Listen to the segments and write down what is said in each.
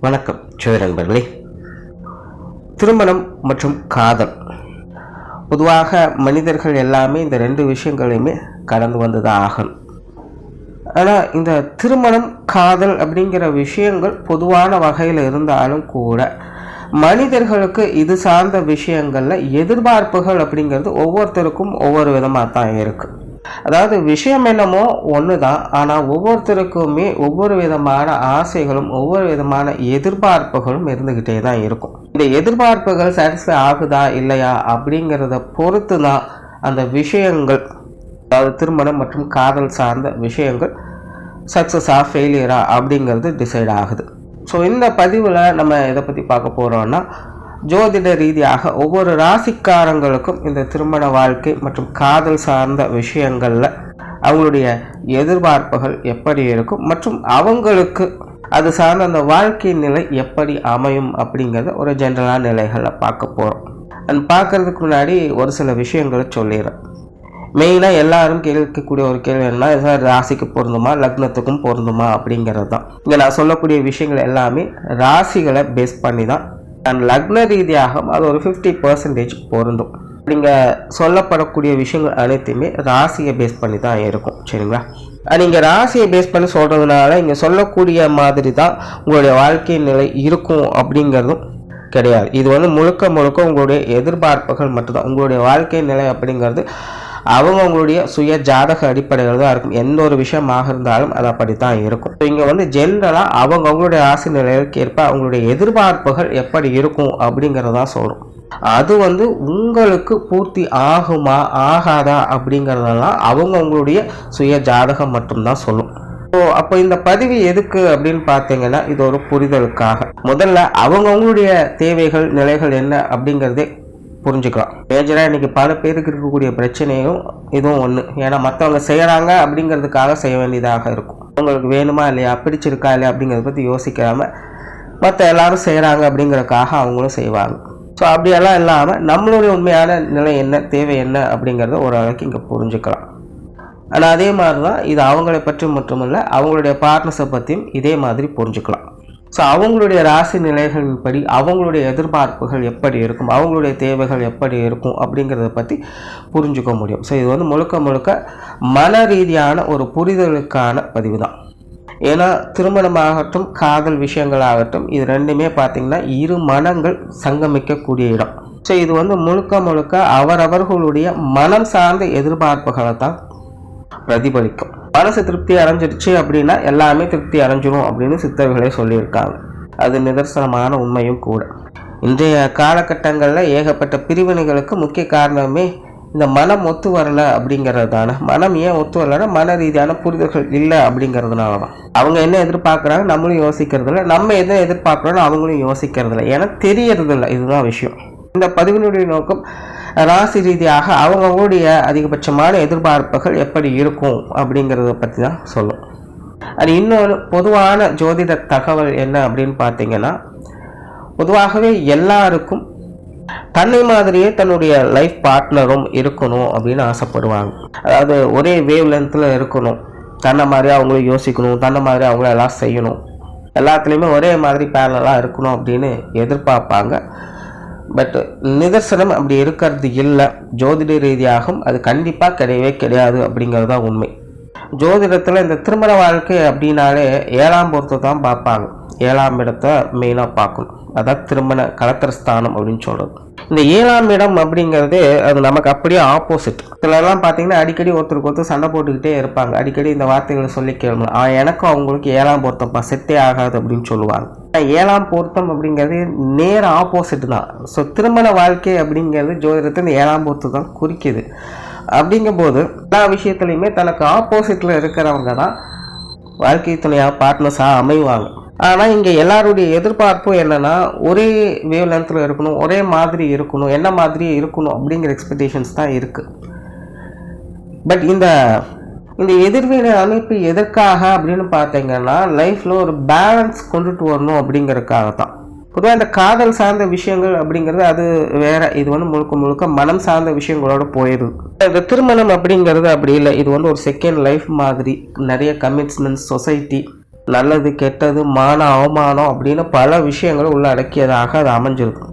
வணக்கம் நண்பர்களே. திருமணம் மற்றும் காதல், பொதுவாக மனிதர்கள் எல்லாமே இந்த ரெண்டு விஷயங்களையுமே கடந்து வந்துதான் ஆகணும். ஆனால் இந்த திருமணம் காதல் அப்படிங்கிற விஷயங்கள் பொதுவான வகையில் இருந்தாலும் கூட மனிதர்களுக்கு இது சார்ந்த விஷயங்களில் எதிர்பார்ப்புகள் அப்படிங்கிறது ஒவ்வொருத்தருக்கும் ஒவ்வொரு விதமாக தான் இருக்குது. அதாவது விஷயம் என்னமோ ஒன்று தான், ஆனால் ஒவ்வொருத்தருக்குமே ஒவ்வொரு விதமான ஆசைகளும் ஒவ்வொரு விதமான எதிர்பார்ப்புகளும் இருந்துக்கிட்டே தான் இருக்கும். இந்த எதிர்பார்ப்புகள் சாட்டிஸ்ஃபை ஆகுதா இல்லையா அப்படிங்கிறத பொறுத்து தான் அந்த விஷயங்கள், அதாவது திருமணம் மற்றும் காதல் சார்ந்த விஷயங்கள் சக்ஸஸா ஃபெயிலியரா அப்படிங்கிறது டிசைட் ஆகுது. ஸோ இந்த பதிவில் நம்ம எதை பற்றி பார்க்க போகிறோம்னா, ஜோதிட ரீதியாக ஒவ்வொரு ராசிக்காரங்களுக்கும் இந்த திருமண வாழ்க்கை மற்றும் காதல் சார்ந்த விஷயங்களில் அவங்களுடைய எதிர்பார்ப்புகள் எப்படி இருக்கும் மற்றும் அவங்களுக்கு அது சார்ந்த அந்த வாழ்க்கை நிலை எப்படி அமையும் அப்படிங்கிறத ஒரு ஜென்ரலான நிலைகளில் பார்க்க போகிறோம். அண்ட் பார்க்கறதுக்கு முன்னாடி ஒரு சில விஷயங்களை சொல்லிடுறேன். மெயினாக எல்லாரும் கேட்கக்கூடிய ஒரு கேள்வி என்ன, சார் ராசிக்கு பொருந்துமா லக்னத்துக்கும் பொருந்துமா அப்படிங்கிறது தான். இங்கே நான் சொல்லக்கூடிய விஷயங்கள் எல்லாமே ராசிகளை பேஸ் பண்ணி தான், அண்ட் லக்ன ரீதியாக அது ஒரு 50% பொருந்தும். நீங்கள் சொல்லப்படக்கூடிய விஷயங்கள் அனைத்துமே ராசியை பேஸ் பண்ணி தான் இருக்கும். சரிங்களா? நீங்கள் ராசியை பேஸ் பண்ணி சொல்கிறதுனால இங்கே சொல்லக்கூடிய மாதிரி தான் உங்களுடைய வாழ்க்கை நிலை இருக்கும் அப்படிங்கிறதும் கிடையாது. இது முழுக்க முழுக்க உங்களுடைய எதிர்பார்ப்புகள் மட்டும்தான். உங்களுடைய வாழ்க்கை நிலை அப்படிங்கிறது அவங்களுடைய சுய ஜாதக அடிப்படையில் தான் இருக்கும். எந்த ஒரு விஷயமாக இருந்தாலும் அது அப்படித்தான் இருக்கும். இங்கே ஜென்ரலாக அவங்களுடைய ஆசை நிலைகளுக்கு ஏற்ப அவங்களுடைய எதிர்பார்ப்புகள் எப்படி இருக்கும் அப்படிங்கிறதான் சொல்கிறோம். அது உங்களுக்கு பூர்த்தி ஆகுமா ஆகாதா அப்படிங்கிறதெல்லாம் அவங்களுடைய சுய ஜாதகம் மட்டும்தான் சொல்லும். அப்போ இந்த பதிவு எதுக்கு அப்படின்னு பார்த்தீங்கன்னா, இது ஒரு புரிதலுக்காக. முதல்ல அவங்களுடைய தேவைகள் நிலைகள் என்ன அப்படிங்கிறதே புரிஞ்சுக்கலாம். மேஜராக இன்றைக்கி பல பேருக்கு இருக்கக்கூடிய பிரச்சனையும் இதுவும் ஒன்று. ஏன்னா மற்றவங்க செய்கிறாங்க அப்படிங்கிறதுக்காக செய்ய வேண்டியதாக இருக்கும். அவங்களுக்கு வேணுமா இல்லையா, பிடிச்சிருக்கா இல்லையா அப்படிங்கிறத பற்றி யோசிக்காமல் மற்ற எல்லாரும் செய்கிறாங்க அப்படிங்கிறதுக்காக அவங்களும் செய்வாங்க. ஸோ அப்படியெல்லாம் இல்லாமல் நம்மளுடைய உண்மையான நிலை என்ன, தேவை என்ன அப்படிங்கிறத ஓரளவுக்கு இங்கே புரிஞ்சுக்கலாம். ஆனால் அதே மாதிரி தான் இது அவங்களை பற்றி மட்டுமில்லை, அவங்களுடைய பார்ட்னர்ஸை பற்றியும் இதே மாதிரி புரிஞ்சுக்கலாம். ஸோ அவங்களுடைய ராசி நிலைகளின்படி அவங்களுடைய எதிர்பார்ப்புகள் எப்படி இருக்கும், அவங்களுடைய தேவைகள் எப்படி இருக்கும் அப்படிங்கிறத பற்றி புரிஞ்சுக்க முடியும். ஸோ இது முழுக்க முழுக்க மன ரீதியான ஒரு புரிதலுக்கான பதிவு தான். ஏன்னா திருமணமாகட்டும் காதல் விஷயங்களாகட்டும் இது ரெண்டுமே பார்த்திங்கன்னா இரு மனங்கள் சங்கமிக்கக்கூடிய இடம். ஸோ இது முழுக்க முழுக்க அவரவர்களுடைய மனம் சார்ந்த எதிர்பார்ப்புகளை தான் பிரதிபலிக்கும். மனசு திருப்தி அடைஞ்சிருச்சு அப்படின்னா எல்லாமே திருப்தி அடைஞ்சிடும் அப்படின்னு சித்தர்களே சொல்லியிருக்காங்க. அது நிதர்சனமான உண்மையும் கூட. இன்றைய காலகட்டங்களில் ஏகப்பட்ட பிரிவினைகளுக்கு முக்கிய காரணமே இந்த மனம் ஒத்து வரலை அப்படிங்கிறது தானே. மனம் ஏன் ஒத்து வரலைன்னா மன ரீதியான புரிதல்கள் இல்லை அப்படிங்கிறதுனால தான். அவங்க என்ன எதிர்பார்க்குறாங்க நம்மளும் யோசிக்கிறதில்ல, நம்ம எதை எதிர்பார்க்குறோன்னு அவங்களும் யோசிக்கிறதில்ல, ஏன்னா தெரியறதில்லை. இதுதான் விஷயம். இந்த பதிவினுடைய நோக்கம் ராசி ரீதியாக அவங்களுடைய அதிகபட்சமான எதிர்பார்ப்புகள் எப்படி இருக்கும் அப்படிங்கிறத பற்றி தான் சொல்லும். அது இன்னொரு பொதுவான ஜோதிட தகவல் என்ன அப்படின்னு பார்த்தீங்கன்னா, பொதுவாகவே எல்லாருக்கும் தன்னை மாதிரியே தன்னுடைய லைஃப் பார்ட்னரும் இருக்கணும் அப்படின்னு ஆசைப்படுவாங்க. அதாவது ஒரே வேவ் லென்த்தில் இருக்கணும், தன்னை மாதிரி அவங்களும் யோசிக்கணும், தன்னை மாதிரி அவங்கள எல்லாம் செய்யணும், எல்லாத்துலேயுமே ஒரே மாதிரி பேரலாக இருக்கணும் அப்படின்னு எதிர்பார்ப்பாங்க. பட் நிதர்சனம் அப்படி இருக்கிறது இல்லை. ஜோதிட ரீதியாகவும் அது கண்டிப்பாக கிடையவே கிடையாது அப்படிங்கிறது தான் உண்மை. ஜோதிடத்தில் இந்த திருமண வாழ்க்கை அப்படின்னாலே 7ஆம் பொறுத்து தான் பார்ப்பாங்க. 7ஆம் இடத்தை மெயினாக பார்க்கணும். அதான் திருமண கலத்திரஸ்தானம் அப்படின்னு சொல்கிறது. இந்த 7ஆம் இடம் அப்படிங்கிறது அது நமக்கு அப்படியே ஆப்போசிட். சிலர்லாம் பார்த்தீங்கன்னா அடிக்கடி ஒருத்தருக்கு ஒருத்தர் சண்டை போட்டுக்கிட்டே இருப்பாங்க. அடிக்கடி இந்த வார்த்தைகளை சொல்லி கேளுங்க, எனக்கும் அவங்களுக்கு 7ஆம் பொருத்தம்ப்பா செட்டே ஆகாது அப்படின்னு சொல்லுவாங்க. 7ஆம் பொருத்தம் அப்படிங்கிறது நேர ஆப்போசிட் தான். ஸோ திருமண வாழ்க்கை அப்படிங்கிறது ஜோதிடத்தை இந்த 7ஆம் பொருத்தம் தான் குறிக்குது. அப்படிங்கும்போது எல்லா விஷயத்துலையுமே தனக்கு ஆப்போசிட்டில் இருக்கிறவங்க தான் வாழ்க்கை துணையாக பார்ட்னர்ஸாக அமைவாங்க. ஆனால் இங்கே எல்லாருடைய எதிர்பார்ப்பும் என்னென்னா ஒரே வேவ் லென்த்தில் இருக்கணும், ஒரே மாதிரி இருக்கணும், என்ன மாதிரி இருக்கணும் அப்படிங்கிற எக்ஸ்பெக்டேஷன்ஸ் தான் இருக்குது. பட் இந்த எதிர்வினை அமைப்பு எதற்காக அப்படின்னு பார்த்தீங்கன்னா, லைஃப்பில் ஒரு பேலன்ஸ் கொண்டுட்டு வரணும் அப்படிங்கிறதுக்காக தான். பொதுவாக இந்த காதல் சார்ந்த விஷயங்கள் அப்படிங்கிறது அது வேற. இது முழுக்க முழுக்க மனம் சார்ந்த விஷயங்களோட போயிடுது. இந்த திருமணம் அப்படிங்கிறது அப்படி இல்லை. இது ஒரு செகண்ட் லைஃப் மாதிரி. நிறைய கமிட்மெண்ட்ஸ், சொசைட்டி, நல்லது கெட்டது மான அவமானம் அப்படின்னு பல விஷயங்கள் உள்ள அடக்கியதாக அது அமைஞ்சிருக்கும்.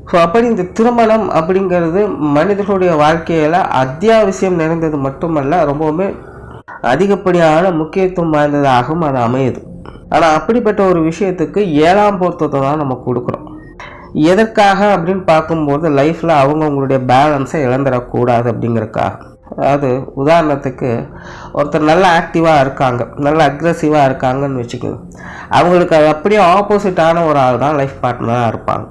ஸோ அப்படி இந்த திருமணம் அப்படிங்கிறது மனிதர்களுடைய வாழ்க்கையில் அத்தியாவசியம் நிறைந்தது மட்டுமல்ல, ரொம்பவுமே அதிகப்படியான முக்கியத்துவம் வாய்ந்ததாகவும் அது அமையுது. ஆனால் அப்படிப்பட்ட ஒரு விஷயத்துக்கு 7ஆம் பொருத்தத்தை தான் நம்ம கொடுக்குறோம். எதற்காக அப்படின்னு பார்க்கும்போது லைஃப்பில் அவங்களுடைய பேலன்ஸை இழந்துடக்கூடாது அப்படிங்கிறதுக்காக. அதாவது உதாரணத்துக்கு ஒருத்தர் நல்லா ஆக்டிவாக இருக்காங்க, நல்லா அக்ரெசிவாக இருக்காங்கன்னு வச்சுக்கோங்க. அவங்களுக்கு அது அப்படியே ஆப்போசிட்டான ஒரு ஆள் தான் லைஃப் பார்ட்னராக இருப்பாங்க.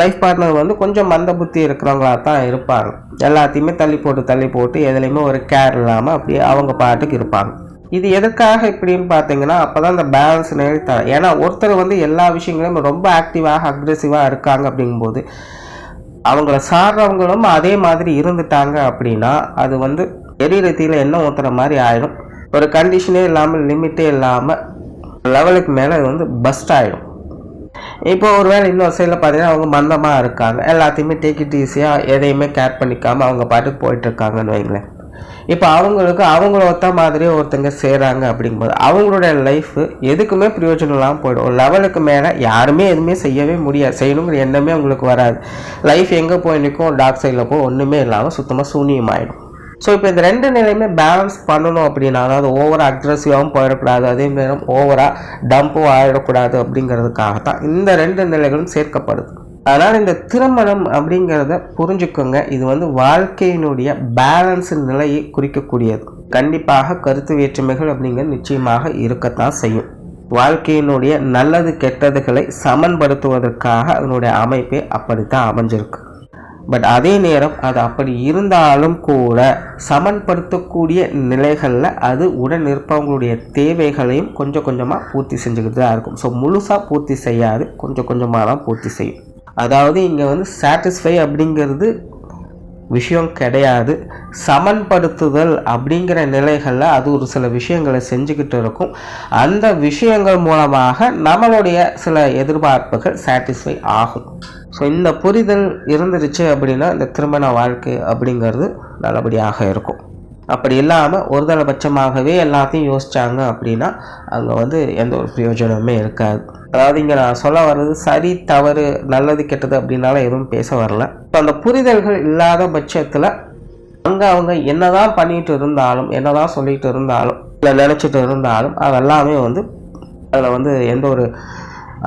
லைஃப் பார்ட்னர் வந்து கொஞ்சம் மந்த புத்தி இருக்கிறவங்களா தான் இருப்பாங்க. எல்லாத்தையுமே தள்ளி போட்டு எதுலேயுமே ஒரு கேர் இல்லாமல் அப்படியே அவங்க பாட்டுக்கு இருப்பாங்க. இது எதுக்காக இப்படின்னு பார்த்தீங்கன்னா, அப்போ தான் இந்த பேலன்ஸ் நிலைத்தர. ஏன்னா ஒருத்தர் வந்து எல்லா விஷயங்களும் ரொம்ப ஆக்டிவாக அக்ரெசிவாக இருக்காங்க அப்படிங்கும்போது அவங்கள சார்றவங்களும் அதே மாதிரி இருந்துட்டாங்க அப்படின்னா அது வந்து எரிரத்தியில் என்ன ஊற்றுற மாதிரி ஆகிடும். ஒரு கண்டிஷனே இல்லாமல் லிமிட்டே இல்லாமல் லெவலுக்கு மேலே அது வந்து பஸ்ட் ஆகிடும். இப்போ ஒரு வேளை இன்னொரு சைடில் பார்த்தீங்கன்னா அவங்க மந்தமாக இருக்காங்க, எல்லாத்தையுமே டேக் இட் ஈஸியாக எதையுமே கேர் பண்ணிக்காமல் அவங்க பாட்டுக்கு போயிட்டுருக்காங்கன்னு வைங்களேன். இப்போ அவங்களுக்கு அவங்கள ஒத்த மாதிரியே ஒருத்தங்க செய்கிறாங்க அப்படிங்கும்போது அவங்களுடைய லைஃப் எதுக்குமே பிரயோஜனம் இல்லாமல் போய்டும். ஒரு லெவலுக்கு மேலே யாருமே எதுவுமே செய்யவே முடியாது, செய்யணுங்கிற எண்ணமே அவங்களுக்கு வராது. லைஃப் எங்கே போய் நிற்கும், டார்க் சைடில் போய் ஒன்றுமே இல்லாமல் சுத்தமாக சூன்யமாயிடும். ஸோ இப்போ இந்த ரெண்டு நிலையுமே பேலன்ஸ் பண்ணணும் அப்படின்னா, அதாவது ஓவராக அக்ரெசிவாகவும் போயிடக்கூடாது, அதே நேரம் ஓவராக டம்பும் ஆகிடக்கூடாது அப்படிங்கிறதுக்காகத்தான் இந்த ரெண்டு நிலைகளும் சேர்க்கப்படுது. அதனால் இந்த திருமணம் அப்படிங்கிறத புரிஞ்சுக்கோங்க. இது வந்து வாழ்க்கையினுடைய பேலன்ஸ் நிலையை குறிக்கக்கூடியது. கண்டிப்பாக கருத்து வேற்றுமைகள் அப்படிங்கிறது நிச்சயமாக இருக்கத்தான் செய்யும். வாழ்க்கையினுடைய நல்லது கெட்டதுகளை சமன்படுத்துவதற்காக அதனுடைய அமைப்பே அப்படித்தான் அமைஞ்சிருக்கு. பட் அதே நேரம் அது அப்படி இருந்தாலும் கூட சமன்படுத்தக்கூடிய நிலைகளில் அது உடன் இருப்பவங்களுடைய தேவைகளையும் கொஞ்சம் கொஞ்சமாக பூர்த்தி செஞ்சுக்கிட்டு தான் இருக்கும். ஸோ முழுசாக பூர்த்தி செய்யாது, கொஞ்சம் கொஞ்சமாக தான் பூர்த்தி செய்யும். அதாவது இங்கே வந்து சாட்டிஸ்ஃபை அப்படிங்கிறது விஷயம் கிடையாது. சமன்படுத்துதல் அப்படிங்கிற நிலைகளில் அது ஒரு சில விஷயங்களை செஞ்சுக்கிட்டு இருக்கும். அந்த விஷயங்கள் மூலமாக நம்மளுடைய சில எதிர்பார்ப்புகள் சாட்டிஸ்ஃபை ஆகும். ஸோ இந்த புரிதல் இருந்துருச்சு அப்படின்னா இந்த திருமண வாழ்க்கை அப்படிங்கிறது நல்லபடியாக இருக்கும். அப்படி இல்லாமல் ஒருதலைபட்சமாகவே எல்லாத்தையும் யோசித்தாங்க அப்படின்னா அங்கே வந்து எந்த ஒரு பிரயோஜனமே இருக்காது. அதாவது இங்கே நான் சொல்ல வர்றது சரி தவறு நல்லது கெட்டது அப்படின்னால எதுவும் பேச வரல. இப்போ அந்த புரிதல்கள் இல்லாத பட்சத்தில் அங்கே அவங்க என்னதான் பண்ணிட்டு இருந்தாலும், என்னதான் சொல்லிட்டு இருந்தாலும், இல்லை நினச்சிட்டு இருந்தாலும் அதெல்லாமே வந்து அதில் வந்து எந்த ஒரு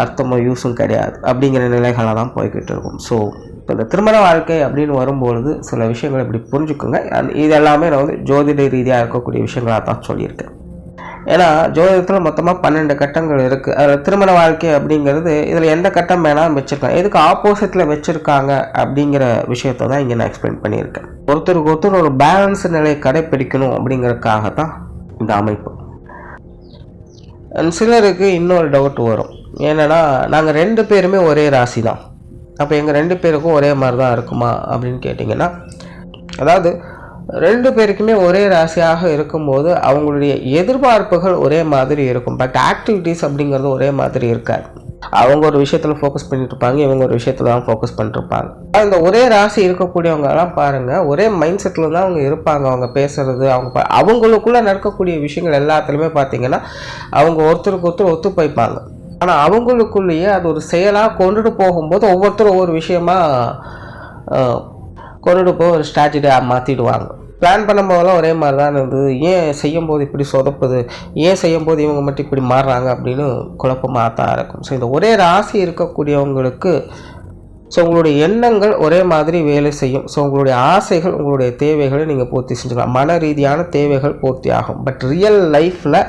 அர்த்தமோ யூஸும் கிடையாது அப்படிங்கிற நிலைகளை தான் போய்கிட்டு இருக்கும். ஸோ இப்போ இந்த திருமண வாழ்க்கை அப்படின்னு வரும்பொழுது சில விஷயங்களை இப்படி புரிஞ்சுக்கோங்க. இது எல்லாமே நான் வந்து ஜோதிட ரீதியாக இருக்கக்கூடிய விஷயங்களாக தான் சொல்லியிருக்கேன். ஏன்னா ஜோதிடத்தில் மொத்தமாக 12 கட்டங்கள் இருக்குது. அதில் திருமண வாழ்க்கை அப்படிங்கிறது இதில் எந்த கட்டம் வேணாலும் வச்சுருக்காங்க, எதுக்கு ஆப்போசிட்டில் வச்சுருக்காங்க அப்படிங்கிற விஷயத்த தான் இங்கே நான் எக்ஸ்பிளைன் பண்ணியிருக்கேன். ஒருத்தருக்கு ஒருத்தர் ஒரு பேலன்ஸ் நிலையை கடைப்பிடிக்கணும் அப்படிங்கிறதுக்காக தான் இந்த அமைப்பு. சிலருக்கு இன்னொரு டவுட் வரும், என்னென்னா நாங்கள் 2 பேருமே ஒரே ராசி தான், அப்போ எங்கள் 2 பேருக்கும் ஒரே மாதிரி தான் இருக்குமா அப்படின்னு கேட்டிங்கன்னா, அதாவது 2 பேருக்குமே ஒரே ராசியாக இருக்கும்போது அவங்களுடைய எதிர்பார்ப்புகள் ஒரே மாதிரி இருக்கும். பட் ஆக்டிவிட்டீஸ் அப்படிங்கிறது ஒரே மாதிரி இருக்காது. அவங்க ஒரு விஷயத்தில் ஃபோக்கஸ் பண்ணிட்டு இருப்பாங்க, இவங்க ஒரு விஷயத்தில் தான் ஃபோக்கஸ் பண்ணிட்டுருப்பாங்க. அந்த ஒரே ராசி இருக்கக்கூடியவங்கலாம் பாருங்கள், ஒரே மைண்ட் செட்டில் தான் அவங்க இருப்பாங்க. அவங்க பேசுகிறது, அவங்களுக்குள்ளே நடக்கக்கூடிய விஷயங்கள் எல்லாத்துலேயுமே பார்த்திங்கன்னா அவங்க ஒருத்தருக்கு ஒருத்தர் ஒத்து போய்ப்பாங்க. ஆனால் அவங்களுக்குள்ளேயே அது ஒரு செயலாக கொண்டுட்டு போகும்போது ஒவ்வொருத்தரும் ஒவ்வொரு விஷயமா கொண்டுட்டு போய் ஒரு ஸ்ட்ராட்டஜியாக மாற்றிடுவாங்க. பிளான் பண்ணும்போதெல்லாம் ஒரே மாதிரி தான் இருந்தது, ஏன் செய்யும்போது இப்படி சொதப்புது, ஏன் செய்யும்போது இவங்க மட்டும் இப்படி மாறுறாங்க அப்படின்னு குழப்பமாக தான் இருக்கும். ஸோ இந்த ஒரே ராசி இருக்கக்கூடியவங்களுக்கு ஸோ உங்களுடைய எண்ணங்கள் ஒரே மாதிரி வேலை செய்யும். ஸோ உங்களுடைய ஆசைகள், உங்களுடைய தேவைகளை நீங்கள் பூர்த்தி செஞ்சுக்கலாம். மன ரீதியான தேவைகள் பூர்த்தி ஆகும். பட் ரியல் லைஃப்பில்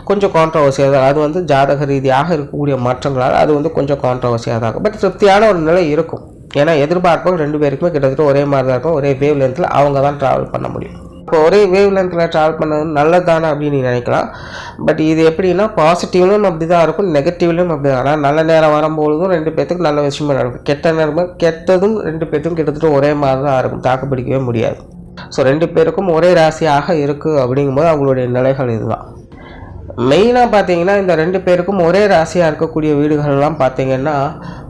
கொஞ்சம் கான்ட்ரவர்சியாக தான், அது வந்து ஜாதக ரீதியாக இருக்கக்கூடிய மாற்றங்களால் அது வந்து கொஞ்சம் கான்ட்ரவர்சியாக தான் இருக்கும். பட் திருப்தியான ஒரு நிலை இருக்கும். ஏன்னா எதிர்பார்ப்புகள் 2 பேருக்குமே கிட்டத்தட்ட ஒரே மாதிரி தான் இருக்கும். ஒரே வேவ் லென்த்தில் அவங்க தான் ட்ராவல் பண்ண முடியும். இப்போ ஒரே வேவ் லென்த்தில் ட்ராவல் பண்ணது நல்லது தானே அப்படின்னு நினைக்கலாம். பட் இது எப்படின்னா பாசிட்டிவ்லையும் அப்படி தான் இருக்கும், நெகட்டிவ்லையும் அப்படி தான். ஆனால் நல்ல நேரம் வரும்பொழுதும் 2 பேர்த்துக்கு நல்ல விஷயமா நடக்கும், கெட்ட நேரமும் கெட்டதும் 2 பேர்த்துக்கும் கிட்டத்தட்ட ஒரே மாதிரி தான் இருக்கும், தாக்குப்பிடிக்கவே முடியாது. ஸோ 2 பேருக்கும் ஒரே ராசியாக இருக்குது அப்படிங்கும்போது அவங்களுடைய நிலைகள் இதுதான். மெயினாக பார்த்தீங்கன்னா இந்த 2 பேருக்கும் ஒரே ராசியாக இருக்கக்கூடிய வீடுகள்லாம் பார்த்தீங்கன்னா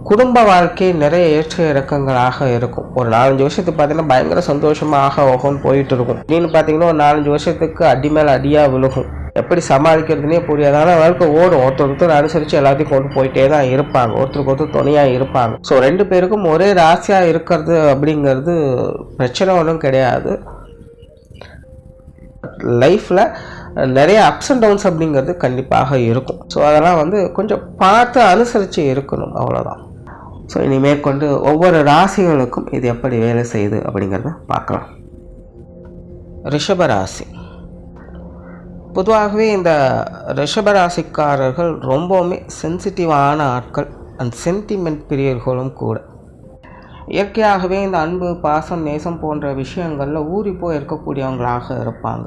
குடும்ப வாழ்க்கை நிறைய ஏற்ற இறக்கங்களாக இருக்கும். ஒரு 4-5 வருஷத்துக்கு பார்த்தீங்கன்னா பயங்கர சந்தோஷமாக ஓகோன்னு போயிட்டு இருக்கும். அப்படின்னு பார்த்தீங்கன்னா ஒரு 4-5 வருஷத்துக்கு அடி மேலே அடியாக விழுகும். எப்படி சமாளிக்கிறதுனே புரியாதான வாழ்க்கை ஓடும். ஒருத்தர் அனுசரித்து எல்லாத்தையும் கொண்டு போயிட்டே தான் இருப்பாங்க. ஒருத்தருக்கு ஒருத்தர் துணையாக இருப்பாங்க. ஸோ 2 பேருக்கும் ஒரே ராசியாக இருக்கிறது அப்படிங்கிறது பிரச்சனை ஒன்றும் கிடையாது. லைஃப்பில் நிறைய அப்ஸ் அண்ட் டவுன்ஸ் அப்படிங்கிறது கண்டிப்பாக இருக்கும். ஸோ அதெல்லாம் கொஞ்சம் பார்த்து அனுசரித்து இருக்கணும், அவ்வளோதான். ஸோ இனிமேற்கொண்டு ஒவ்வொரு ராசிகளுக்கும் இது எப்படி வேலை செய்யுது அப்படிங்கிறத பார்க்கலாம். ரிஷபராசி. பொதுவாகவே இந்த ரிஷபராசிக்காரர்கள் ரொம்பவுமே சென்சிட்டிவான ஆட்கள் அண்ட் சென்டிமெண்ட் பிரியர்களும் கூட. இயற்கையாகவே இந்த அன்பு, பாசம், நேசம் போன்ற விஷயங்களில் ஊறி போய் இருக்கக்கூடியவங்களாக இருப்பாங்க.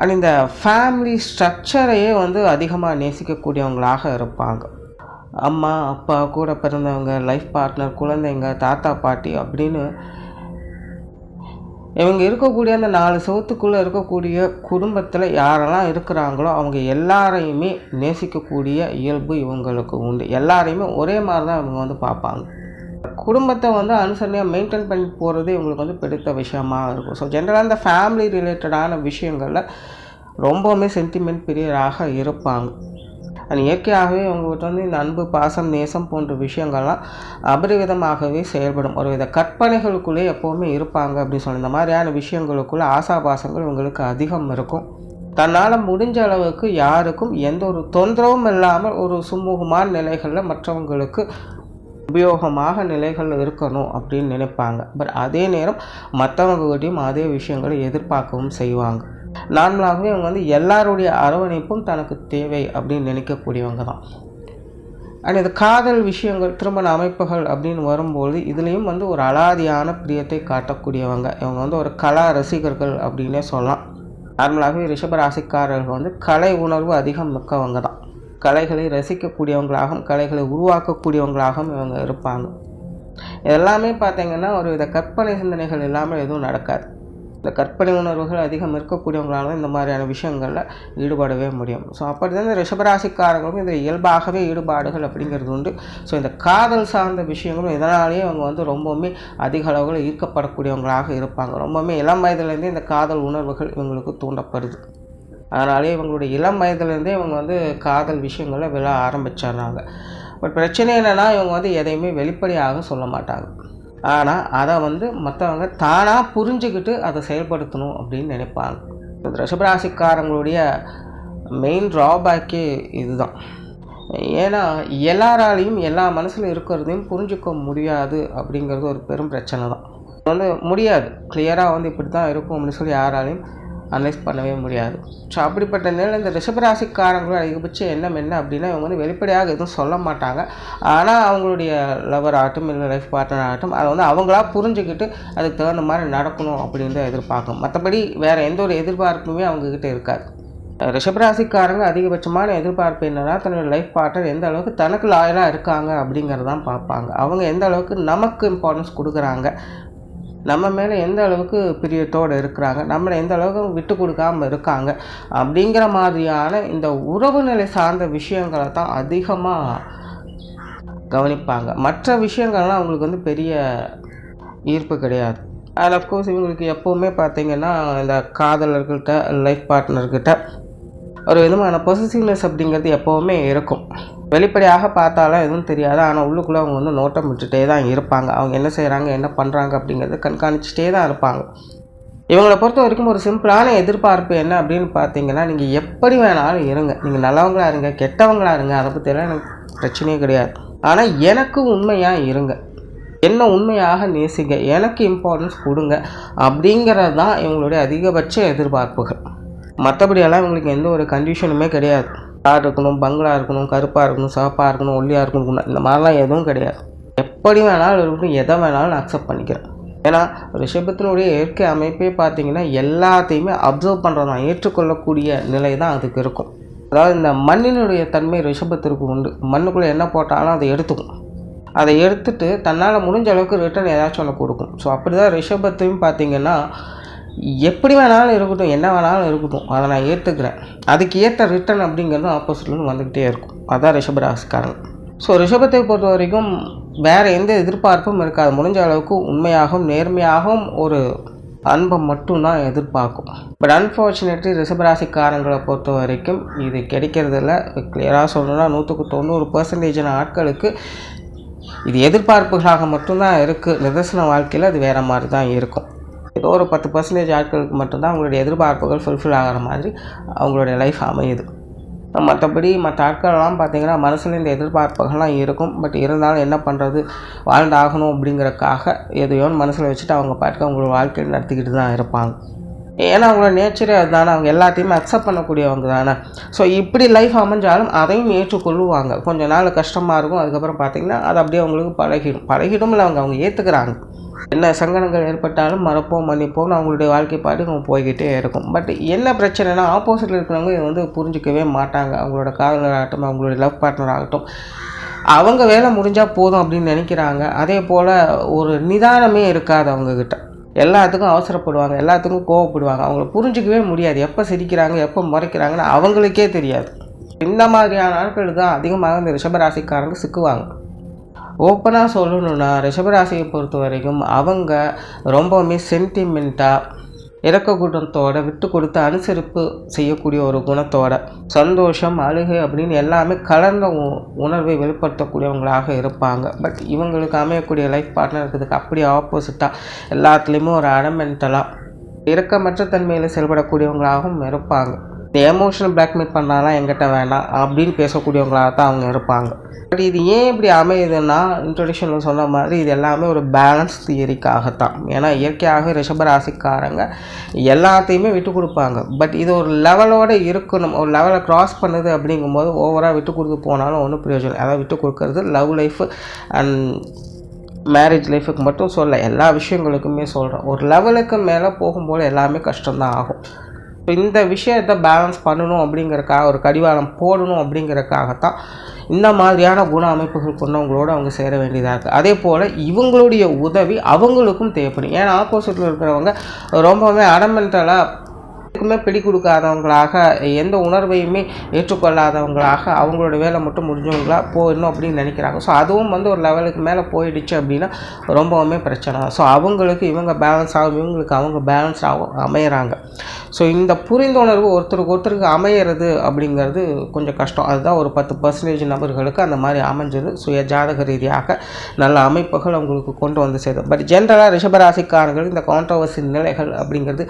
அண்ட் இந்த ஃபேமிலி ஸ்ட்ரக்சரையே அதிகமாக நேசிக்கக்கூடியவங்களாக இருப்பாங்க. அம்மா, அப்பா, கூட பிறந்தவங்க, லைஃப் பார்ட்னர், குழந்தைங்க, தாத்தா, பாட்டி அப்படின்னு இவங்க இருக்கக்கூடிய அந்த 4 செவத்துக்குள்ளே இருக்கக்கூடிய குடும்பத்தில் யாரெல்லாம் இருக்கிறாங்களோ அவங்க எல்லாரையுமே நேசிக்கக்கூடிய இயல்பு இவங்களுக்கு உண்டு. எல்லாரையுமே ஒரே மாதிரி தான் இவங்க பார்ப்பாங்க. குடும்பத்தை அனுசரணையாக மெயின்டைன் பண்ணி போகிறது இவங்களுக்கு பிடித்த விஷயமாக இருக்கும். ஸோ ஜென்ரலாக இந்த ஃபேமிலி ரிலேட்டடான விஷயங்களில் ரொம்பவுமே சென்டிமெண்ட் பிரியராக இருப்பாங்க. அண்ட் இயற்கையாகவே இவங்ககிட்ட இந்த அன்பு, பாசம், நேசம் போன்ற விஷயங்கள்லாம் அபரிவிதமாகவே செயல்படும். ஒரு வித கற்பனைகளுக்குள்ளே எப்போவுமே இருப்பாங்க அப்படின்னு சொல்லி இந்த மாதிரியான விஷயங்களுக்குள்ளே ஆசாபாசங்கள் இவங்களுக்கு அதிகம் இருக்கும். தன்னால் முடிஞ்ச அளவுக்கு யாருக்கும் எந்த ஒரு தொந்தரவும் இல்லாமல் ஒரு சுமூகமான நிலைகளில் மற்றவங்களுக்கு உபயோகமாக நிலைகள் இருக்கணும் அப்படின்னு நினைப்பாங்க. பட் அதே நேரம் மற்றவங்ககிட்டையும் அதே விஷயங்களை எதிர்பார்க்கவும் செய்வாங்க. நார்மலாகவே இவங்க எல்லாருடைய அரவணைப்பும் தனக்கு தேவை அப்படின்னு நினைக்கக்கூடியவங்க தான். அண்ட் இது காதல் விஷயங்கள், திருமண அமைப்புகள் அப்படின்னு வரும்போது இதுலேயும் ஒரு அலாதியான பிரியத்தை காட்டக்கூடியவங்க. இவங்க ஒரு கலா ரசிகர்கள் அப்படின்னே சொல்லலாம். நார்மலாகவே ரிஷபராசிக்காரர்கள் கலை உணர்வு அதிகம் மிக்கவங்க தான். கலைகளை ரசிக்கக்கூடியவங்களாகவும் கலைகளை உருவாக்கக்கூடியவங்களாகவும் இவங்க இருப்பாங்க. இதெல்லாமே பார்த்திங்கன்னா ஒரு வித கற்பனை சிந்தனைகள் இல்லாமல் எதுவும் நடக்காது. இந்த கற்பனை உணர்வுகள் அதிகம் இருக்கக்கூடியவங்களால இந்த மாதிரியான விஷயங்களில் ஈடுபடவே முடியும். ஸோ அப்படி தான் இந்த ரிஷபராசிக்காரங்களுக்கும் இந்த இயல்பாகவே ஈடுபாடுகள் அப்படிங்கிறது உண்டு. ஸோ இந்த காதல் சார்ந்த விஷயங்களும் இதனாலேயே அவங்க ரொம்பவுமே அதிக அளவில் ஈர்க்கப்படக்கூடியவங்களாக இருப்பாங்க. ரொம்பவுமே இளம் வயதுலேருந்தே இந்த காதல் உணர்வுகள் இவங்களுக்கு தூண்டப்படுது. அதனாலே இவங்களுடைய இளம் வயதுலேருந்தே இவங்க காதல் விஷயங்களில் விழ ஆரம்பிச்சிடுறாங்க. பட் பிரச்சனை என்னென்னா இவங்க எதையுமே வெளிப்படையாக சொல்ல மாட்டாங்க. ஆனால் அதை மற்றவங்க தானாக புரிஞ்சுக்கிட்டு அதை செயல்படுத்தணும் அப்படின்னு நினைப்பாங்க. இந்த ரிஷபராசிக்காரங்களுடைய மெயின் ட்ராபேக்கே இதுதான். ஏன்னா எல்லாராலையும் எல்லா மனசில் இருக்கிறதையும் புரிஞ்சுக்க முடியாது அப்படிங்கிறது ஒரு பெரும் பிரச்சனை தான். முடியாது, கிளியராக இப்படி தான் இருக்கும் அப்படின்னு சொல்லி யாராலையும் அனலைஸ் பண்ணவே முடியாது. ஸோ அப்படிப்பட்ட நிலையில் இந்த ரிஷபராசிக்காரங்களோட அதிகபட்சம் எண்ணம் என்ன அப்படின்னா இவங்க வெளிப்படையாக எதுவும் சொல்ல மாட்டாங்க. ஆனால் அவங்களுடைய லவர் ஆகட்டும் இல்லை லைஃப் பார்ட்னர் ஆகட்டும் அதை அவங்களா புரிஞ்சுக்கிட்டு அதுக்கு தகுந்த மாதிரி நடக்கணும் அப்படின்னு எதிர்பார்க்கணும். மற்றபடி வேறு எந்த ஒரு எதிர்பார்ப்புமே அவங்கக்கிட்ட இருக்காது. ரிஷபராசிக்காரங்க அதிகபட்சமான எதிர்பார்ப்பு என்னன்னா தன்னோட லைஃப் பார்ட்னர் எந்த அளவுக்கு தனக்கு லாயலாக இருக்காங்க அப்படிங்கிறதான் பார்ப்பாங்க. அவங்க எந்த அளவுக்கு நமக்கு இம்பார்ட்டன்ஸ் கொடுக்குறாங்க, நம்ம மேலே எந்த அளவுக்கு பிரியத்தோடு இருக்கிறாங்க, நம்மளை எந்த அளவுக்கு விட்டு கொடுக்காமல் இருக்காங்க அப்படிங்கிற மாதிரியான இந்த உறவு நிலை சார்ந்த விஷயங்களை தான் அதிகமாக கவனிப்பாங்க. மற்ற விஷயங்கள்லாம் அவங்களுக்கு பெரிய ஈர்ப்பு கிடையாது. அதில் அஃப்கோர்ஸ் இவங்களுக்கு எப்போவுமே பார்த்திங்கன்னா இந்த காதலர்கிட்ட, லைஃப் பார்ட்னர்கிட்ட ஒரு விதமான பொசசிவ்னஸ் அப்படிங்கிறது எப்போவுமே இருக்கும். வெளிப்படையாக பார்த்தாலும் எதுவும் தெரியாது. ஆனால் உள்ளுக்குள்ளே அவங்க நோட்டம் விட்டுட்டே தான் இருப்பாங்க. அவங்க என்ன செய்கிறாங்க, என்ன பண்ணுறாங்க அப்படிங்கிறத கண்காணிச்சிட்டே தான் இருப்பாங்க. இவங்களை பொறுத்த வரைக்கும் ஒரு சிம்பிளான எதிர்பார்ப்பு என்ன அப்படின்னு பார்த்தீங்கன்னா, நீங்கள் எப்படி வேணாலும் இருங்க, நீங்கள் நல்லவங்களாக இருங்க, கெட்டவங்களாக இருங்க, அதை பற்றியெல்லாம் எனக்கு பிரச்சனையே கிடையாது. ஆனால் எனக்கு உண்மையாக இருங்க, என்ன உண்மையாக நேசிங்க, எனக்கு இம்பார்ட்டன்ஸ் கொடுங்க அப்படிங்கிறது தான் இவங்களுடைய அதிகபட்ச எதிர்பார்ப்புகள். மற்றபடியெல்லாம் இவங்களுக்கு எந்த ஒரு கண்டிஷனுமே கிடையாது. கார் இருக்கணும், பங்களா இருக்கணும், கருப்பாக இருக்கணும், சிவப்பாக இருக்கணும், ஒல்லியாக இருக்கணும், இந்த மாதிரிலாம் எதுவும் கிடையாது. எப்படி வேணாலும் இருக்கணும், எதை வேணாலும் நான் அக்செப்ட் பண்ணிக்கிறேன். ஏன்னா ரிஷபத்தினுடைய இயற்கை அமைப்பே பார்த்திங்கன்னா எல்லாத்தையுமே அப்சர்வ் பண்ணுறது தான், ஏற்றுக்கொள்ளக்கூடிய நிலை தான் அதுக்கு இருக்கும். அதாவது இந்த மண்ணினுடைய தன்மை ரிஷபத்திற்கு உண்டு. மண்ணுக்குள்ளே என்ன போட்டாலும் அதை எடுத்துக்கும். அதை எடுத்துட்டு தன்னால் முடிஞ்ச அளவுக்கு ரிட்டர்ன் ஏதாச்சும் ஒன்று கொடுக்கும். ஸோ அப்படி தான் ரிஷபத்தையும் பார்த்திங்கன்னா எப்படி வேணாலும் இருக்கட்டும், என்ன வேணாலும் இருக்கட்டும், அதை நான் ஏற்றுக்கிறேன், அதுக்கு ஏற்ற ரிட்டர்ன் அப்படிங்கிறது ஆப்போசிட்லேருந்து வந்துக்கிட்டே இருக்கும். அதுதான் ரிஷபராசிக்காரங்க. ஸோ ரிஷபத்தை பொறுத்த வரைக்கும் வேறு எந்த எதிர்பார்ப்பும் இருக்காது. முடிஞ்ச அளவுக்கு உண்மையாகவும் நேர்மையாகவும் ஒரு அன்பை மட்டும்தான் எதிர்பார்க்கும். பட் அன்ஃபார்ச்சுனேட்லி ரிஷபராசிக்காரங்களை பொறுத்த வரைக்கும் இது கிடைக்கிறதில்ல. கிளியராக சொல்லணும்னா 100க்கு 90% ஆட்களுக்கு இது எதிர்பார்ப்புகளாக மட்டும்தான் இருக்குது. நிதர்சன வாழ்க்கையில் அது வேறு மாதிரி தான் இருக்கும். ஏதோ ஒரு 10% ஆட்களுக்கு மட்டும்தான் அவங்களுடைய எதிர்பார்ப்புகள் ஃபுல்ஃபில் ஆகிற மாதிரி அவங்களுடைய லைஃப் அமையுது. மற்றபடி மற்ற ஆட்களெல்லாம் பார்த்திங்கன்னா மனசில் இந்த எதிர்பார்ப்புகள்லாம் இருக்கும். பட் இருந்தாலும் என்ன பண்ணுறது, வாழ்ந்தாகணும் அப்படிங்கிறக்காக எதையோன்னு மனசில் வச்சுட்டு அவங்க பாட்டுக்கு அவங்களோட வாழ்க்கையில் நடத்திக்கிட்டு தான் இருப்பாங்க. ஏன்னா அவங்களோட நேச்சரே அதுதானே, அவங்க எல்லாத்தையுமே அக்செப்ட் பண்ணக்கூடியவங்க தானே. ஸோ இப்படி லைஃப் அமைஞ்சாலும் அதையும் ஏற்றுக்கொள்ளுவாங்க. கொஞ்சம் நாள் கஷ்டமாக இருக்கும், அதுக்கப்புறம் பார்த்திங்கன்னா அது அப்படியே அவங்களுக்கு பழகிடும் இல்லை அவங்க ஏற்றுக்கிறாங்க. என்ன சங்கடங்கள் ஏற்பட்டாலும் மறப்போம் மன்னிப்போம்னு அவங்களுடைய வாழ்க்கை பாட்டுக்கு அவங்க போய்கிட்டே இருக்கும். பட் என்ன பிரச்சனைனா ஆப்போசிட்டில் இருக்கிறவங்க இதை வந்து புரிஞ்சிக்கவே மாட்டாங்க. அவங்களோட காதலராகட்டும், அவங்களுடைய லவ் பார்ட்னர் ஆகட்டும், அவங்க வேலை முடிஞ்சால் போதும் அப்படின்னு நினைக்கிறாங்க. அதே போல் ஒரு நிதானமே இருக்காது அவங்கக்கிட்ட. எல்லாத்துக்கும் அவசரப்படுவாங்க, எல்லாத்துக்கும் கோவப்படுவாங்க. அவங்கள புரிஞ்சிக்கவே முடியாது. எப்போ சிரிக்கிறாங்க, எப்போ முறைக்கிறாங்கன்னு அவங்களுக்கே தெரியாது. இந்த மாதிரியான நாட்கள் தான் அதிகமாக இந்த ரிஷபராசிக்காரங்க சிக்குவாங்க. ஓப்பனாக சொல்லணுன்னா ரிஷபராசியை பொறுத்த வரைக்கும் அவங்க ரொம்பவுமே சென்டிமெண்ட்டாக, இரக்க குணத்தோடு, விட்டு கொடுத்து அனுசரிப்பு செய்யக்கூடிய ஒரு குணத்தோட, சந்தோஷம், அழுகை அப்படின்னு எல்லாமே கலந்த உணர்வை வெளிப்படுத்தக்கூடியவங்களாக இருப்பாங்க. பட் இவங்களுக்கு அமையக்கூடிய லைஃப் பார்ட்னர் இருக்கிறதுக்கு அப்படியே ஆப்போசிட்டாக எல்லாத்துலேயுமே ஒரு அடமெண்டலாக இரக்கமற்ற தன்மையில் செயல்படக்கூடியவங்களாகவும் இருப்பாங்க. இந்த எமோஷனல் பிளாக்மெயில் பண்ணாலாம் எங்கிட்ட வேண்டாம் அப்படின்னு பேசக்கூடியவங்களாக தான் அவங்க இருப்பாங்க. பட் இது ஏன் இப்படி அமையுதுன்னா, இன்ட்ரொடக்ஷனில் சொன்ன மாதிரி இது எல்லாமே ஒரு பேலன்ஸ் தியரிக்காகத்தான். ஏன்னா இயற்கையாக ரிஷபராசிக்காரங்க எல்லாத்தையுமே விட்டு கொடுப்பாங்க. பட் இது ஒரு லெவலோடு இருக்கணும். ஒரு லெவலை க்ராஸ் பண்ணுது அப்படிங்கும்போது ஓவராக விட்டு கொடுத்து போனாலும் ஒன்றும் பிரயோஜனம். அதாவது விட்டு கொடுக்கறது லவ் லைஃப் அண்ட் மேரேஜ் லைஃபுக்கு மட்டும் சொல்ல, எல்லா விஷயங்களுக்குமே சொல்கிறேன். ஒரு லெவலுக்கு மேலே போகும்போது எல்லாமே கஷ்டம்தான் ஆகும். ஸோ இந்த விஷயத்தை பேலன்ஸ் பண்ணணும் அப்படிங்கிறக்காக, ஒரு கடிவாளம் போடணும் அப்படிங்கிறக்காகத்தான் இந்த மாதிரியான குண அமைப்புகள் கொண்டவங்களோடு அவங்க சேர வேண்டியதாக இருக்குது. அதே போல் இவங்களுடைய உதவி அவங்களுக்கும் தேவைப்படும். ஏன்னா ஆப்போசிட்டில் இருக்கிறவங்க ரொம்பவே அடமெண்டலாக, எதுக்குமே பிடி கொடுக்காதவங்களாக, எந்த உணர்வையுமே ஏற்றுக்கொள்ளாதவங்களாக, அவங்களோட வேலை மட்டும் முடிஞ்சவங்களா போயிடணும் அப்படின்னு நினைக்கிறாங்க. ஸோ அதுவும் வந்து ஒரு லெவலுக்கு மேலே போயிடுச்சு அப்படின்னா ரொம்பவுமே பிரச்சனை. ஸோ அவங்களுக்கு இவங்க பேலன்ஸ் ஆகும், இவங்களுக்கு அவங்க பேலன்ஸ் ஆகும் அமையிறாங்க. ஸோ இந்த புரிந்துணர்வு ஒருத்தருக்கு அமையிறது அப்படிங்கிறது கொஞ்சம் கஷ்டம். அதுதான் ஒரு 10% நபர்களுக்கு அந்த மாதிரி அமைஞ்சது. சுய ஜாதக ரீதியாக நல்ல அமைப்புகள் அவங்களுக்கு கொண்டு வந்து சேரும். பட் ஜென்ரலாக ரிஷபராசிக்காரர்கள் இந்த கான்ட்ரோவர்சி நிலைகள் அப்படிங்கிறது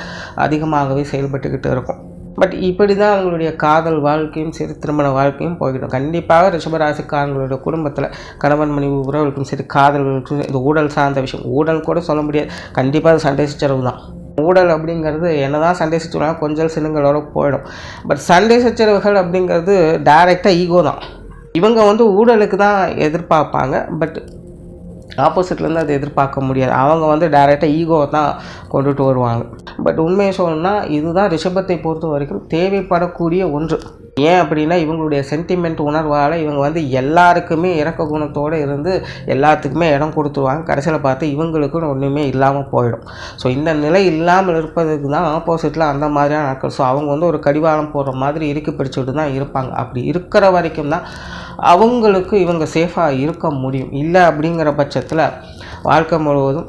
அதிகமாகவே செயல்பட்டுக்கிட்டு இருக்கும். பட் இப்படி தான் அவங்களுடைய காதல் வாழ்க்கையும் சரி, திருமண வாழ்க்கையும் போய்கிடும். கண்டிப்பாக ரிஷபராசிக்காரங்களுடைய குடும்பத்தில் கணவன் மனைவி உறவுகளுக்கும் சரி, காதல்களுக்கும், இது ஊழல் சார்ந்த விஷயம், ஊழல் கூட சொல்ல முடியாது, கண்டிப்பாக அது சண்டை சச்சரவு தான். ஊழல் அப்படிங்கிறது என்ன தான் சண்டை சச்சரவுனா கொஞ்சம் சின்னங்களோட போயிடும். பட் சண்டை சச்சரவுகள் அப்படிங்கிறது டைரெக்டாக ஈகோ தான். இவங்க வந்து ஊழலுக்கு தான் எதிர்பார்ப்பாங்க, பட் ஆப்போசிட்லேருந்து அதை எதிர்பார்க்க முடியாது. அவங்க வந்து டைரெக்டாக ஈகோவை தான் கொண்டுட்டு வருவாங்க. பட் உண்மையை சொல்லணும்னா இதுதான் ரிஷபத்தை பொறுத்த வரைக்கும் தேவைப்படக்கூடிய ஒன்று. ஏன் அப்படின்னா இவங்களுடைய சென்டிமெண்ட் உணர்வால் இவங்க வந்து எல்லாருக்குமே இறக்க குணத்தோடு இருந்து எல்லாத்துக்குமே இடம் கொடுத்துருவாங்க. கடைசியில் பார்த்து இவங்களுக்குன்னு ஒன்றுமே இல்லாமல் போயிடும். ஸோ இந்த நிலை இல்லாமல் இருப்பதுக்கு தான் ஆப்போசிட்டில் அந்த மாதிரியான ஆட்கள். ஸோ அவங்க வந்து ஒரு கடிவாளம் போடுற மாதிரி இறுக்கி பிடிச்சிட்டு தான் இருப்பாங்க. அப்படி இருக்கிற வரைக்கும் தான் அவங்களுக்கு இவங்க சேஃபாக இருக்க முடியும். இல்லை அப்படிங்கிற பட்சத்தில் வாழ்க்கை முழுவதும்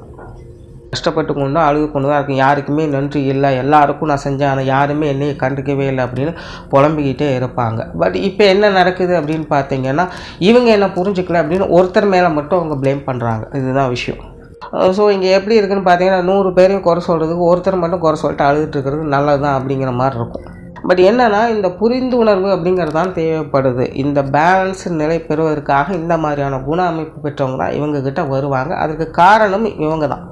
கஷ்டப்பட்டு கொண்டு அழுது கொண்டு தான் இருக்கும். யாருக்குமே நன்றி இல்லை, எல்லாருக்கும் நான் செஞ்சேன், ஆனால் யாருமே என்னையை கண்டுக்கவே இல்லை அப்படின்னு புலம்பிக்கிட்டே இருப்பாங்க. பட் இப்போ என்ன நடக்குது அப்படின்னு பார்த்தீங்கன்னா, இவங்க என்ன புரிஞ்சுக்கல அப்படின்னு ஒருத்தர் மேலே மட்டும் அவங்க ப்ளேம் பண்ணுறாங்க. இதுதான் விஷயம். ஸோ இங்கே எப்படி இருக்குதுன்னு பார்த்தீங்கன்னா, 100 பேரையும் குறை சொல்கிறதுக்கு ஒருத்தர் மட்டும் குறை சொல்லிட்டு அழுதுட்டு இருக்கிறது நல்லது தான் அப்படிங்கிற மாதிரி இருக்கும். பட் என்னென்னா இந்த புரிந்துணர்வு அப்படிங்கிறது தான் தேவைப்படுது. இந்த பேலன்ஸ் நிலை பெறுவதற்காக இந்த மாதிரியான குண அமைப்பு பெற்றவங்க தான் இவங்கக்கிட்ட வருவாங்க. அதுக்கு காரணம் இவங்க தான்.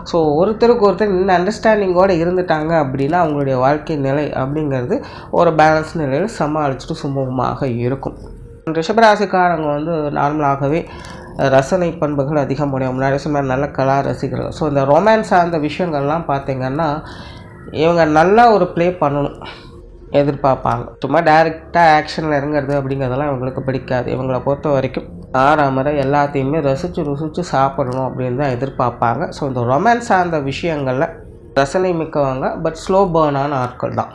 ஸோ ஒருத்தருக்கு ஒருத்தர் இந்த அண்டர்ஸ்டாண்டிங்கோடு இருந்துட்டாங்க அப்படின்னா அவங்களுடைய வாழ்க்கை நிலை அப்படிங்கிறது ஒரு பேலன்ஸ் நிலையில் சமாளிச்சுட்டு சுமூகமாக இருக்கும். ரிஷபராசிக்காரங்க வந்து நார்மலாகவே ரசனை பண்புகள் அதிகம் முடியும். முன்னாடி சொன்ன நல்ல கலா ரசிகர்கள். ஸோ இந்த ரொமான்ஸ் சார்ந்த விஷயங்கள்லாம் பார்த்திங்கன்னா இவங்க நல்லா ஒரு ப்ளே பண்ணணும் எதிர்பார்ப்பாங்க. சும்மா டைரெக்டாக ஆக்ஷனில் இறங்குறது அப்படிங்கிறதெல்லாம் இவங்களுக்கு பிடிக்காது. இவங்களை பொறுத்த வரைக்கும் ஆறாமரை எல்லாத்தையுமே ருசித்து சாப்பிடணும் அப்படின்னு தான் எதிர்பார்ப்பாங்க. ஸோ இந்த ரொமான்ஸ் சார்ந்த விஷயங்களில் ரசனை மிக்கவங்க, பட் ஸ்லோ பேர்னான ஆட்கள் தான்.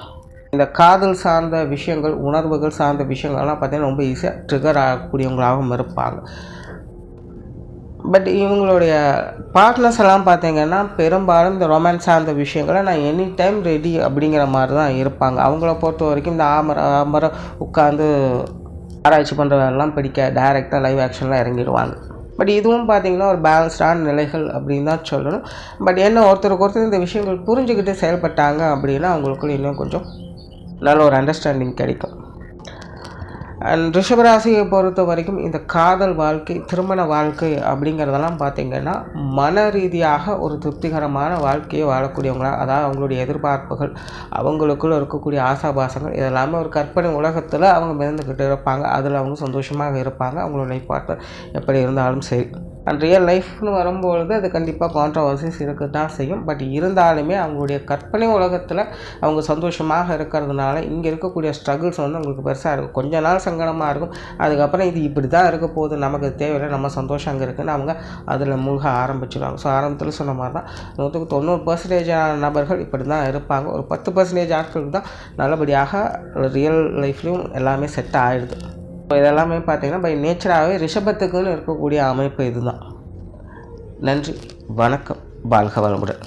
இந்த காதல் சார்ந்த விஷயங்கள், உணர்வுகள் சார்ந்த விஷயங்கள்லாம் பார்த்திங்கன்னா ரொம்ப ஈஸியாக ட்ரிகர் ஆகக்கூடியவங்களாகவும் இருப்பாங்க. பட் இவங்களுடைய பார்ட்னர்ஸ் எல்லாம் பார்த்தீங்கன்னா பெரும்பாலும் இந்த ரொமான்ஸ் சார்ந்த விஷயங்களை நான் எனி டைம் ரெடி அப்படிங்கிற மாதிரி தான் இருப்பாங்க. அவங்கள பொறுத்த வரைக்கும் இந்த ஆமரம் உட்காந்து ஆராய்ச்சி பண்ணுற வேலைலாம் பிடிக்க டைரெக்டாக லைவ் ஆக்ஷன்லாம் இறங்கிடுவாங்க. பட் இதுவும் பார்த்திங்கன்னா ஒரு பேலன்ஸ்டான நிலைகள் அப்படின்னு தான் சொல்லணும். பட் என்ன ஒருத்தருக்கு ஒருத்தர் இந்த விஷயங்கள் புரிஞ்சுக்கிட்டு செயல்பட்டாங்க அப்படின்னா அவங்களுக்குள்ள இன்னும் கொஞ்சம் நல்ல ஒரு அண்டர்ஸ்டாண்டிங் கிடைக்கும். அண்ட் ரிஷபராசியை பொறுத்த வரைக்கும் இந்த காதல் வாழ்க்கை, திருமண வாழ்க்கை அப்படிங்கிறதெல்லாம் பார்த்திங்கன்னா மன ரீதியாக ஒரு திருப்திகரமான வாழ்க்கையை வாழக்கூடியவங்களாக, அதாவது அவங்களுடைய எதிர்பார்ப்புகள், அவங்களுக்குள்ள இருக்கக்கூடிய ஆசாபாசங்கள் இதெல்லாமே ஒரு கற்பனை உலகத்தில் அவங்க மிதந்துக்கிட்டு இருப்பாங்க. அதில் அவங்க சந்தோஷமாக இருப்பாங்க. அவங்களோட லைஃப் பார்ட்னர் எப்படி இருந்தாலும் சரி. அண்ட் ரியல் லைஃப்னு வரும்பொழுது அது கண்டிப்பாக கான்ட்ரவர்சிஸ் இருக்க தான் செய்யும். பட் இருந்தாலுமே அவங்களுடைய கற்பனை உலகத்தில் அவங்க சந்தோஷமாக இருக்கிறதுனால இங்கே இருக்கக்கூடிய ஸ்ட்ரகிள்ஸ் வந்து அவங்களுக்கு பெருசாக இருக்கும். கொஞ்ச நாள் சங்கடமாக இருக்கும். அதுக்கப்புறம் இது இப்படி தான் இருக்க போகுது, நமக்கு தேவையில்லை, நம்ம சந்தோஷம் அங்கே இருக்குதுன்னு அவங்க அதில் மூழ்க ஆரம்பிச்சிடுவாங்க. ஸோ ஆரம்பத்தில் சொன்ன மாதிரி தான் 90% நபர்கள் இப்படி தான் இருப்பாங்க. ஒரு 10% ஆட்களுக்கு தான் நல்லபடியாக ரியல் லைஃப்லேயும் எல்லாமே செட் ஆகிடுது. இப்போ இதெல்லாமே பார்த்திங்கன்னா பை நேச்சராகவே ரிஷபத்துக்குன்னு இருக்கக்கூடிய அமைப்பு இதுதான். நன்றி, வணக்கம், வாழ்க வளமுடன்.